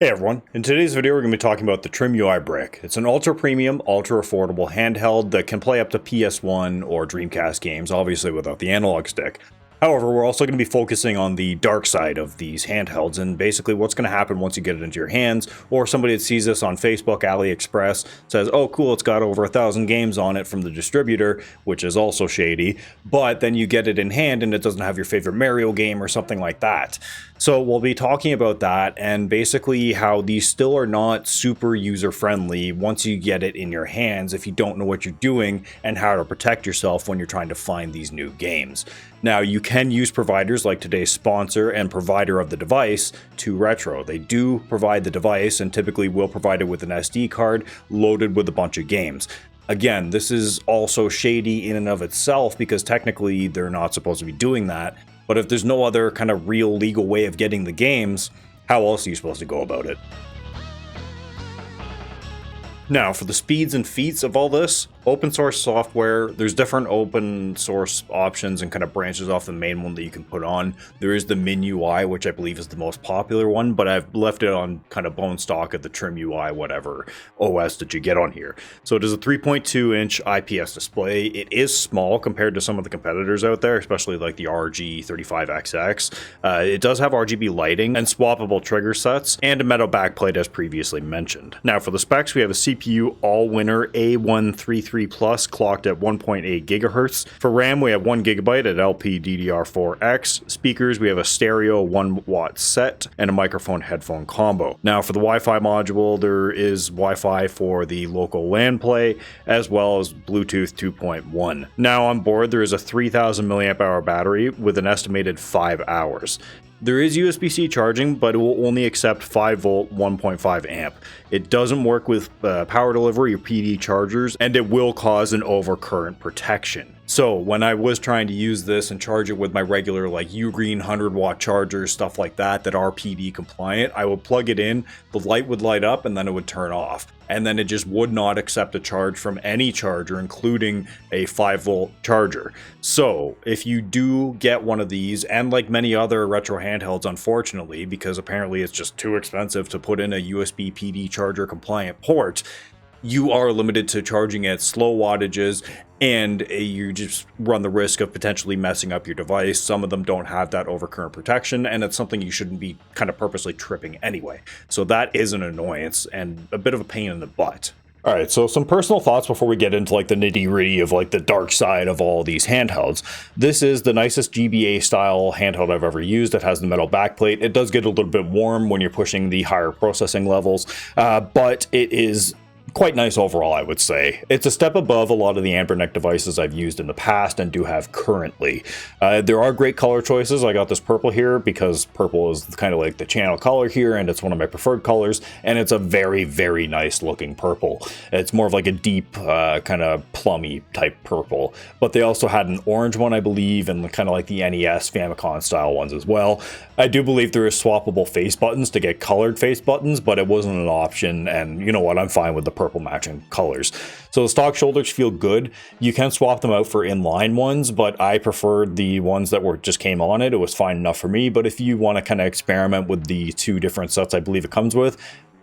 Hey everyone, in today's video we're going to be talking about the TrimUI brick. It's an ultra premium, ultra affordable handheld that can play up to PS1 or Dreamcast games, obviously without the analog stick. However, we're also going to be focusing on the dark side of these handhelds and basically what's going to happen once you get it into your hands, or somebody that sees this on Facebook, AliExpress, says, oh cool, it's got over 1,000 games on it from the distributor, which is also shady, but then you get it in hand and it doesn't have your favorite Mario game or something like that. So we'll be talking about that and basically how these still are not super user-friendly once you get it in your hands if you don't know what you're doing, and how to protect yourself when you're trying to find these new games. Now, you can use providers like today's sponsor and provider of the device, toretro. They do provide the device and typically will provide it with an SD card loaded with a bunch of games. Again, this is also shady in and of itself because technically they're not supposed to be doing that. But if there's no other kind of real legal way of getting the games, how else are you supposed to go about it? Now, for the speeds and feats of all this, open source software, there's different open source options and kind of branches off the main one that you can put on. There is the MinUI, which I believe is the most popular one, but I've left it on kind of bone stock of the TrimUI, whatever OS that you get on here. So it is a 3.2-inch IPS display. It is small compared to some of the competitors out there, especially like the RG35XX. It does have RGB lighting and swappable trigger sets and a metal backplate as previously mentioned. Now for the specs, we have a CPU all-winner A133 Plus clocked at 1.8 gigahertz. For RAM, we have 1 gigabyte at LPDDR4X. Speakers, we have a stereo 1-watt set and a microphone headphone combo. Now for the Wi-Fi module, there is Wi-Fi for the local LAN play as well as Bluetooth 2.1. Now on board, there is a 3000 mAh battery with an estimated 5 hours. There is USB-C charging, but it will only accept 5-volt 1.5 amp. It doesn't work with power delivery or PD chargers, and it will cause an overcurrent protection. So when I was trying to use this and charge it with my regular like UGreen 100-watt chargers, stuff like that are PD compliant, I would plug it in, the light would light up, and then it would turn off. And then it just would not accept a charge from any charger, including a 5-volt charger. So if you do get one of these, and like many other retro handhelds, unfortunately, because apparently it's just too expensive to put in a USB PD charger compliant port, you are limited to charging at slow wattages, and you just run the risk of potentially messing up your device. Some of them don't have that overcurrent protection, and it's something you shouldn't be kind of purposely tripping anyway. So that is an annoyance and a bit of a pain in the butt. All right, so some personal thoughts before we get into like the nitty-gritty of like the dark side of all these handhelds. This is the nicest GBA style handheld I've ever used. It has the metal backplate. It does get a little bit warm when you're pushing the higher processing levels, but it is quite nice overall, I would say. It's a step above a lot of the amber neck devices I've used in the past and do have currently. There are great color choices. I got this purple here because purple is kind of like the channel color here, and it's one of my preferred colors, and it's a very, very nice looking purple. It's more of like a deep kind of plummy type purple, but they also had an orange one, I believe, and kind of like the NES Famicom style ones as well. I do believe there is swappable face buttons to get colored face buttons, but it wasn't an option, and you know what, I'm fine with the purple matching colors. So the stock shoulders feel good. You can swap them out for inline ones, but I preferred the ones that were just came on it. It was fine enough for me, but if you want to kind of experiment with the two different sets I believe it comes with,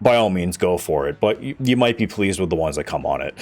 by all means go for it, but you might be pleased with the ones that come on it.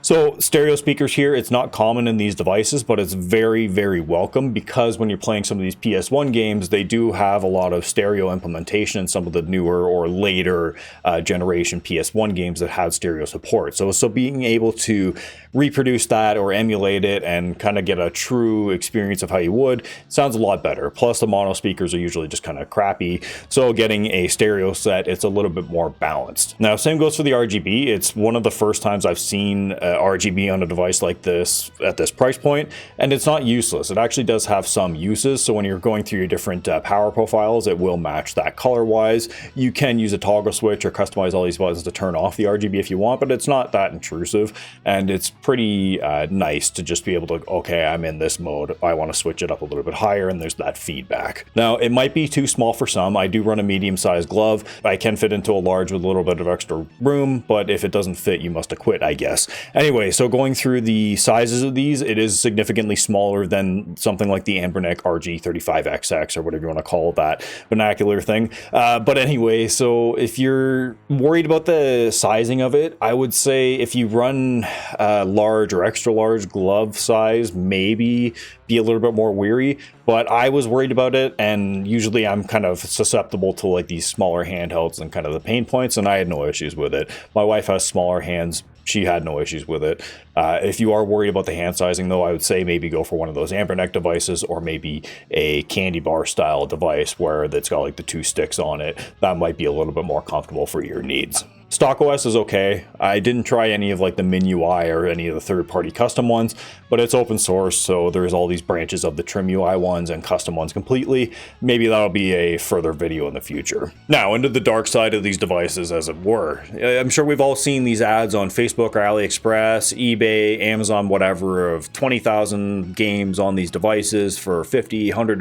So stereo speakers here, it's not common in these devices, but it's very, very welcome because when you're playing some of these PS1 games, they do have a lot of stereo implementation in some of the newer or later generation PS1 games that had stereo support. So being able to reproduce that or emulate it and kind of get a true experience of how you would sounds a lot better. Plus the mono speakers are usually just kind of crappy. So getting a stereo set, it's a little bit more balanced. Now, same goes for the RGB. It's one of the first times I've seen RGB on a device like this at this price point, and it's not useless. It actually does have some uses. So when you're going through your different power profiles, it will match that color wise. You can use a toggle switch or customize all these buttons to turn off the RGB if you want, but it's not that intrusive, and it's pretty nice to just be able to, okay, I'm in this mode, I want to switch it up a little bit higher, and there's that feedback. Now, it might be too small for some. I do run a medium-sized glove. I can fit into a large with a little bit of extra room, but if it doesn't fit, you must have quit, I guess. Anyway, so going through the sizes of these, it is significantly smaller than something like the Anbernic RG35XX or whatever you want to call that vernacular thing. But anyway, so if you're worried about the sizing of it, I would say if you run large or extra large glove size, maybe be a little bit more weary. But I was worried about it, and usually I'm kind of susceptible to like these smaller handhelds and kind of the pain points, and I had no issues with it. My wife has smaller hands. She had no issues with it. If you are worried about the hand sizing, though, I would say maybe go for one of those Anbernic devices, or maybe a candy bar style device where it's got like the 2 sticks on it. That might be a little bit more comfortable for your needs. Stock OS is okay. I didn't try any of like the MinUI or any of the third-party custom ones, but it's open source, so there's all these branches of the TrimUI ones and custom ones completely. Maybe that'll be a further video in the future. Now, into the dark side of these devices, as it were. I'm sure we've all seen these ads on Facebook or AliExpress, eBay, Amazon, whatever, of 20,000 games on these devices for $50, $100,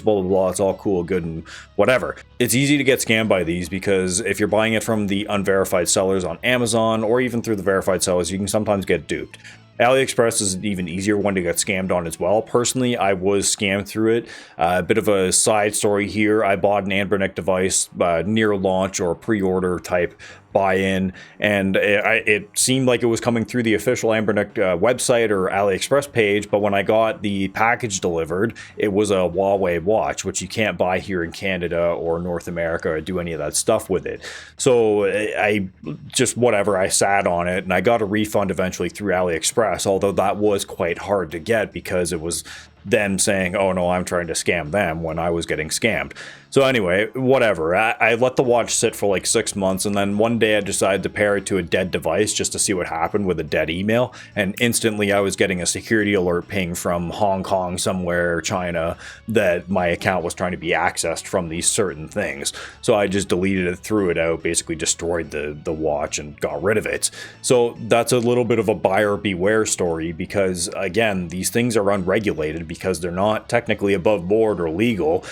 blah, blah, blah. It's all cool, good, and whatever. It's easy to get scammed by these because if you're buying it from the unverified sellers on Amazon or even through the verified sellers, you can sometimes get duped. AliExpress is an even easier one to get scammed on as well. Personally, I was scammed through it. A bit of a side story here. I bought an Anbernic device near launch or pre-order type buy-in, and it seemed like it was coming through the official Anbernic website or AliExpress page, but when I got the package delivered, it was a Huawei watch, which you can't buy here in Canada or North America or do any of that stuff with it. So I just, whatever, I sat on it, and I got a refund eventually through AliExpress, although that was quite hard to get because it was them saying, oh no, I'm trying to scam them when I was getting scammed. So anyway, whatever. I let the watch sit for like 6 months, and then one day I decided to pair it to a dead device just to see what happened with a dead email, and instantly I was getting a security alert ping from Hong Kong somewhere, China, that my account was trying to be accessed from these certain things. So I just deleted it, threw it out, basically destroyed the watch and got rid of it. So that's a little bit of a buyer beware story because, again, these things are unregulated because they're not technically above board or legal,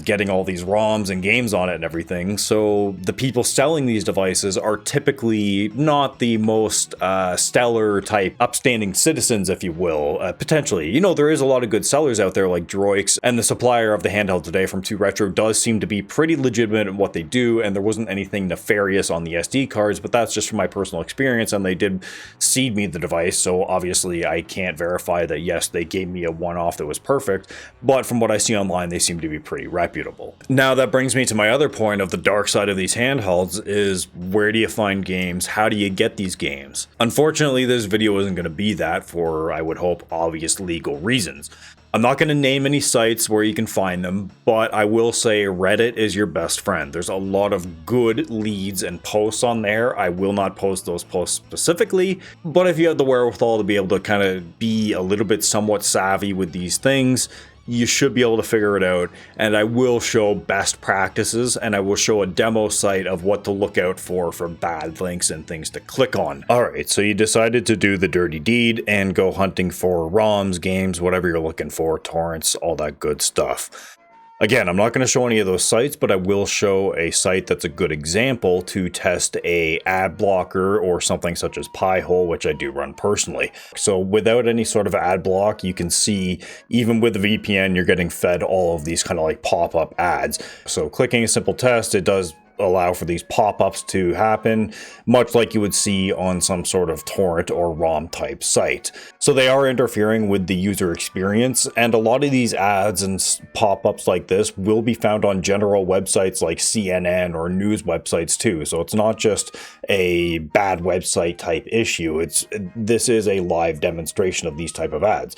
getting all these ROMs and games on it and everything. So the people selling these devices are typically not the most stellar type upstanding citizens, if you will, potentially. You know, there is a lot of good sellers out there like Droix, and the supplier of the handheld today from toretro does seem to be pretty legitimate in what they do, and there wasn't anything nefarious on the SD cards, but that's just from my personal experience, and they did seed me the device, so obviously I can't verify that yes, they gave me a one-off that was perfect, but from what I see online, they seem to be pretty reputable. Now that brings me to my other point of the dark side of these handhelds is, where do you find games? How do you get these games? Unfortunately, this video isn't going to be that for, I would hope, obvious legal reasons. I'm not going to name any sites where you can find them, but I will say Reddit is your best friend. There's a lot of good leads and posts on there. I will not post those posts specifically, but if you have the wherewithal to be able to kind of be a little bit somewhat savvy with these things, you should be able to figure it out, and I will show best practices, and I will show a demo site of what to look out for bad links and things to click on. Alright, so you decided to do the dirty deed and go hunting for ROMs, games, whatever you're looking for, torrents, all that good stuff. Again, I'm not going to show any of those sites, but I will show a site that's a good example to test a ad blocker or something such as Pi-hole, which I do run personally. So without any sort of ad block, you can see even with the VPN, you're getting fed all of these kind of like pop-up ads. So clicking a simple test, it does allow for these pop-ups to happen, much like you would see on some sort of torrent or ROM type site. So they are interfering with the user experience, and a lot of these ads and pop-ups like this will be found on general websites like CNN or news websites too. So it's not just a bad website type issue. This is a live demonstration of these type of ads.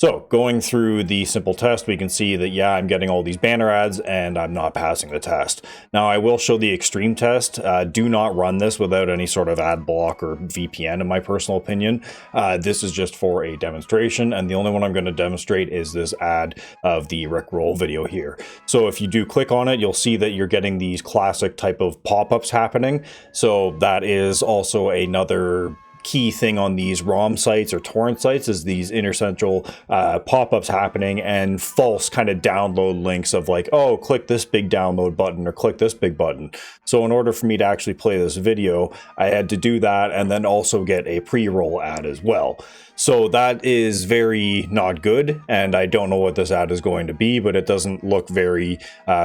So going through the simple test, we can see that, yeah, I'm getting all these banner ads and I'm not passing the test. Now I will show the extreme test. Do not run this without any sort of ad block or VPN in my personal opinion. This is just for a demonstration, and the only one I'm going to demonstrate is this ad of the Rickroll video here. So if you do click on it, you'll see that you're getting these classic type of pop-ups happening. So that is also another key thing on these ROM sites or torrent sites is these interstitial pop-ups happening and false kind of download links of like, oh, click this big download button or click this big button. So in order for me to actually play this video, I had to do that and then also get a pre-roll ad as well. So that is very not good, and I don't know what this ad is going to be, but it doesn't look very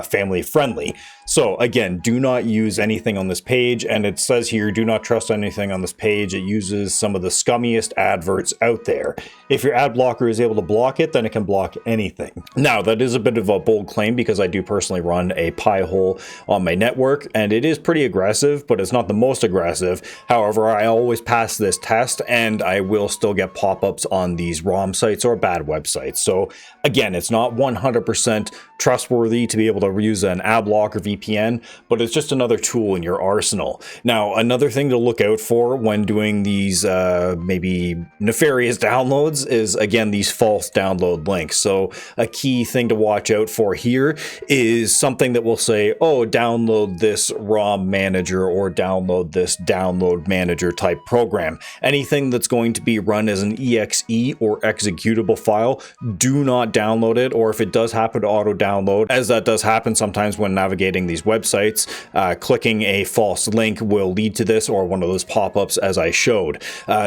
family friendly. So again, do not use anything on this page, and it says here, do not trust anything on this page. It uses some of the scummiest adverts out there. If your ad blocker is able to block it, then it can block anything. Now, that is a bit of a bold claim because I do personally run a Pi-hole on my network, and it is pretty aggressive, but it's not the most aggressive. However, I always pass this test, and I will still get pop-ups on these ROM sites or bad websites. So again, it's not 100% trustworthy to be able to use an ad block or VPN, but it's just another tool in your arsenal. Now, another thing to look out for when doing these maybe nefarious downloads is, again, these false download links. So a key thing to watch out for here is something that will say, oh, download this ROM manager or download this download manager type program. Anything that's going to be run as an exe or executable file, do not download it, or if it does happen to auto download, as that does happen sometimes when navigating these websites, clicking a false link will lead to this or one of those pop-ups as I showed.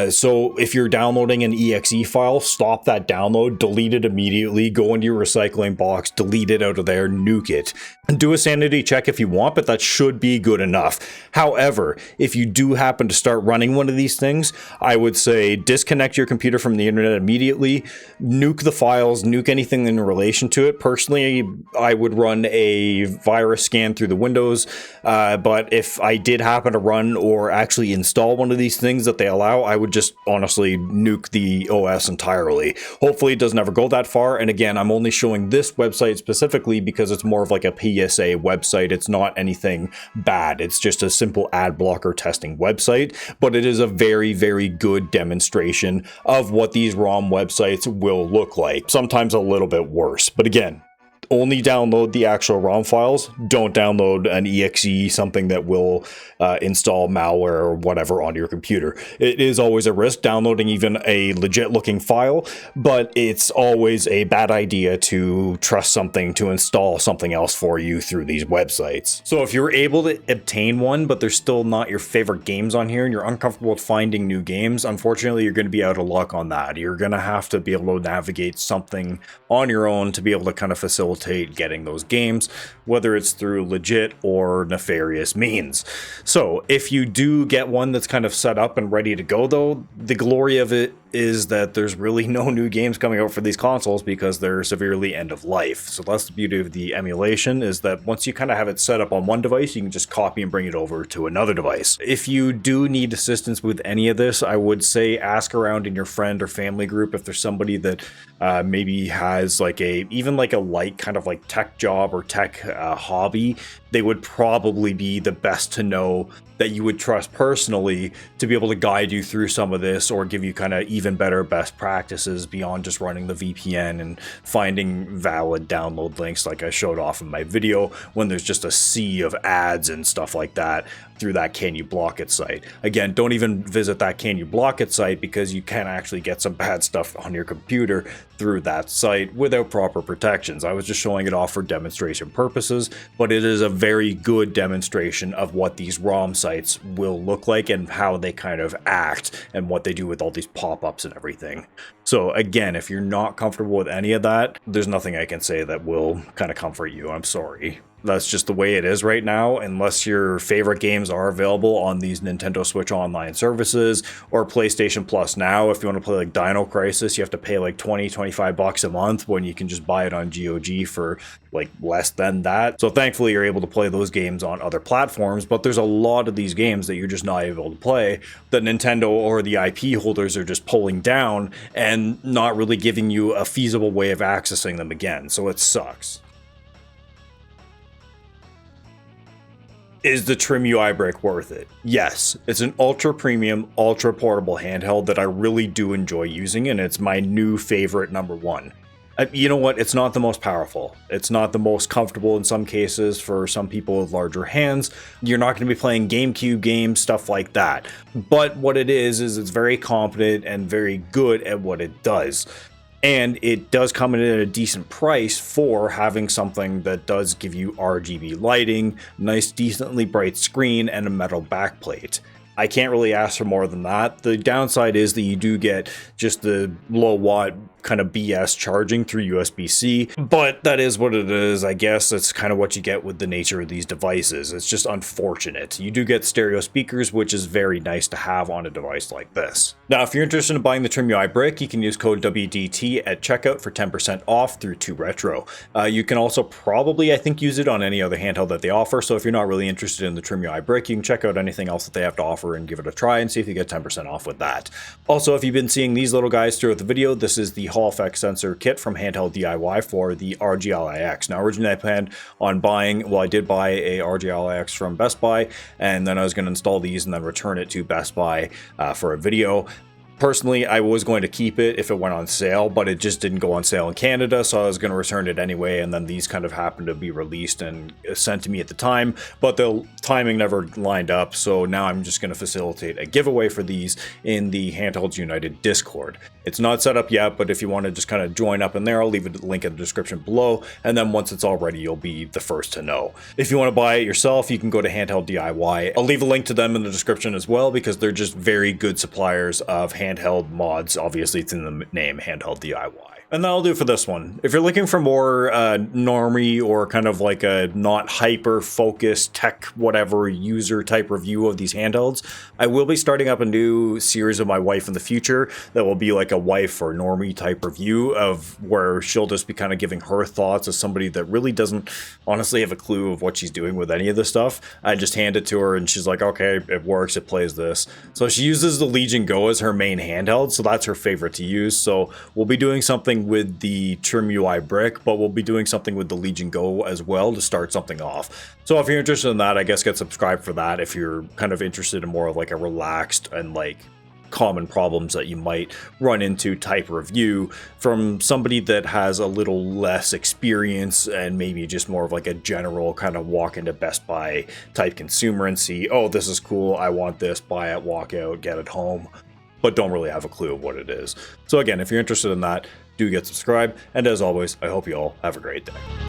So if you're downloading an exe file, stop that download, delete it immediately, go into your recycling box, delete it out of there, nuke it. And do a sanity check if you want, but that should be good enough. However, if you do happen to start running one of these things, I would say disconnect your computer from the internet immediately, nuke the files, nuke anything in relation to it. Personally, I would run a virus scan through the Windows, but if I did happen to run or actually install one of these things that they allow, I would just honestly nuke the OS entirely. Hopefully it doesn't ever go that far, and again, I'm only showing this website specifically because it's more of like a PSA website. It's not anything bad. It's just a simple ad blocker testing website, but it is a very, very good demonstration of what these ROM websites will look like. Sometimes a little bit worse, but again, only download the actual ROM files. Don't download an exe, something that will install malware or whatever onto your computer. It is always a risk downloading even a legit looking file, but it's always a bad idea to trust something to install something else for you through these websites. So if you're able to obtain one, but there's still not your favorite games on here and you're uncomfortable with finding new games, unfortunately, you're going to be out of luck on that. You're going to have to be able to navigate something on your own to be able to kind of facilitate getting those games, whether it's through legit or nefarious means. So if you do get one that's kind of set up and ready to go, though, the glory of it is that there's really no new games coming out for these consoles because they're severely end of life. So that's the beauty of the emulation, is that once you kind of have it set up on one device, you can just copy and bring it over to another device. If you do need assistance with any of this, I would say ask around in your friend or family group if there's somebody that maybe has like even like a light kind of like tech job or tech hobby. They would probably be the best to know, that you would trust personally, to be able to guide you through some of this or give you kind of even better best practices beyond just running the VPN and finding valid download links like I showed off in my video when there's just a sea of ads and stuff like that through that Can You Block It site. Again, don't even visit that Can You Block It site because you can actually get some bad stuff on your computer through that site without proper protections. I was just showing it off for demonstration purposes, but it is a very good demonstration of what these ROM sites will look like and how they kind of act and what they do with all these pop-ups and everything. So again, if you're not comfortable with any of that, there's nothing I can say that will kind of comfort you. I'm sorry. That's just the way it is right now, unless your favorite games are available on these Nintendo Switch Online services or PlayStation Plus now. If you want to play like Dino Crisis, you have to pay like $20-25 a month when you can just buy it on GOG for like less than that. So thankfully you're able to play those games on other platforms, but there's a lot of these games that you're just not able to play that Nintendo or the IP holders are just pulling down and not really giving you a feasible way of accessing them again. So it sucks. Is the TrimUI brick worth it? Yes, it's an ultra premium, ultra portable handheld that I really do enjoy using, and it's my new favorite #1. You know what? It's not the most powerful. It's not the most comfortable in some cases for some people with larger hands. You're not going to be playing GameCube games, stuff like that. But what it is it's very competent and very good at what it does. And it does come in at a decent price for having something that does give you RGB lighting, nice, decently bright screen, and a metal backplate. I can't really ask for more than that. The downside is that you do get just the low watt kind of BS charging through USB-C, but that is what it is. I guess that's kind of what you get with the nature of these devices. It's just unfortunate. You do get stereo speakers, which is very nice to have on a device like this. Now, if you're interested in buying the TrimUI brick, you can use code WDT at checkout for 10% off through toretro. You can also probably, I think, use it on any other handheld that they offer, so if you're not really interested in the TrimUI brick, you can check out anything else that they have to offer and give it a try and see if you get 10% off with that. Also, if you've been seeing these little guys throughout the video, this is the Hall effect sensor kit from Handheld DIY for the RGLIX. Now, originally I planned on buying, well, I did buy a RGLIX from Best Buy, and then I was going to install these and then return it to Best Buy for a video. Personally, I was going to keep it if it went on sale, but it just didn't go on sale in Canada, so I was going to return it anyway, and then these kind of happened to be released and sent to me at the time, but the timing never lined up, so now I'm just going to facilitate a giveaway for these in the Handhelds United Discord. It's not set up yet, but if you want to just kind of join up in there, I'll leave a link in the description below, and then once it's all ready, you'll be the first to know. If you want to buy it yourself, you can go to Handheld DIY. I'll leave a link to them in the description as well, because they're just very good suppliers of handheld mods. Obviously, it's in the name, Handheld DIY. And that'll do for this one. If you're looking for more normie or kind of like a not hyper-focused tech whatever user type review of these handhelds, I will be starting up a new series of my wife in the future that will be like a wife or normie type review of where she'll just be kind of giving her thoughts as somebody that really doesn't honestly have a clue of what she's doing with any of this stuff. I just hand it to her and she's like, okay, it works, it plays this. So she uses the Legion Go as her main handheld, so that's her favorite to use. So we'll be doing something with the TrimUI brick, but we'll be doing something with the Legion Go as well to start something off. So if you're interested in that, I guess get subscribed for that if you're kind of interested in more of like a relaxed and like common problems that you might run into type review from somebody that has a little less experience and maybe just more of like a general kind of walk into Best Buy type consumer and see, oh, this is cool, I want this, buy it, walk out, get it home, but don't really have a clue of what it is. So again, if you're interested in that, do get subscribed, and as always, I hope you all have a great day.